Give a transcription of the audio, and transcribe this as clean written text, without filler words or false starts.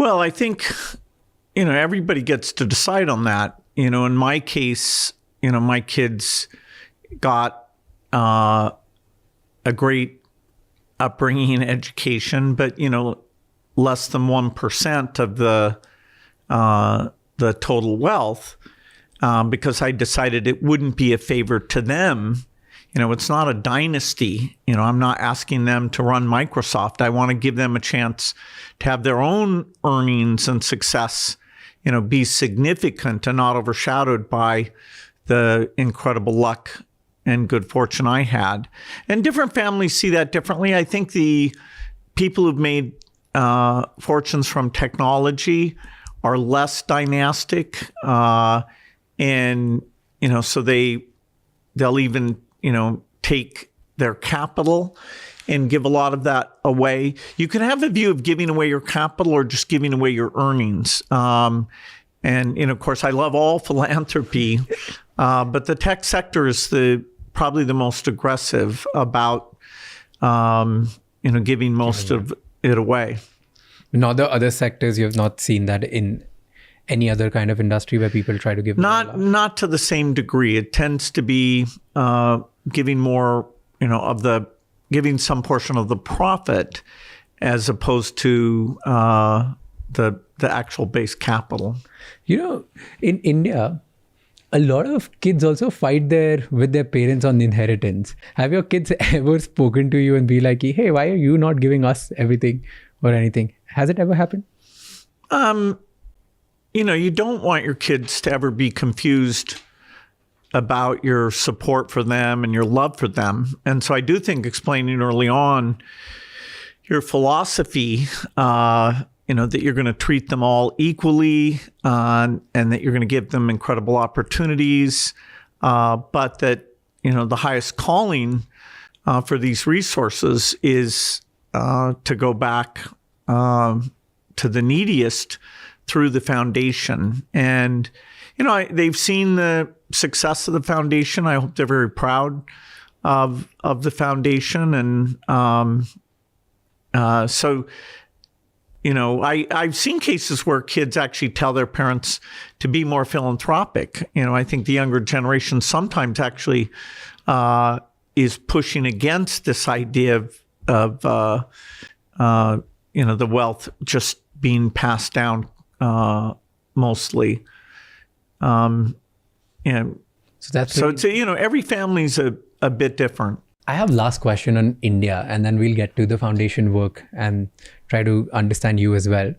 Well, I think, everybody gets to decide on that. In my case, my kids got a great upbringing and education, but, less than 1% of the total wealth, because I decided it wouldn't be a favor to them. It's not a dynasty. I'm not asking them to run Microsoft. I want to give them a chance to have their own earnings and success, be significant and not overshadowed by the incredible luck and good fortune I had. And different families see that differently. I think the people who've made fortunes from technology are less dynastic, and so they'll even take their capital and give a lot of that away. You can have a view of giving away your capital or just giving away your earnings. And of course, I love all philanthropy, but the tech sector is probably the most aggressive about giving most of it away. In other sectors, you have not seen that in any other kind of industry where people try to give not to the same degree. It tends to be giving more, giving some portion of the profit as opposed to the actual base capital. In India, a lot of kids also fight with their parents on inheritance. Have your kids ever spoken to you and be like, hey, why are you not giving us everything or anything? Has it ever happened? You don't want your kids to ever be confused about your support for them and your love for them. And so I do think explaining early on your philosophy, that you're going to treat them all equally, and that you're going to give them incredible opportunities, but that, the highest calling for these resources is to go back to the neediest through the foundation. And, they've seen the success of the foundation. I hope they're very proud of the foundation. And so, I've seen cases where kids actually tell their parents to be more philanthropic. I think the younger generation sometimes actually is pushing against this idea of the wealth just being passed down mostly. So it's every family's a bit different. I have last question on India, and then we'll get to the foundation work and try to understand you as well.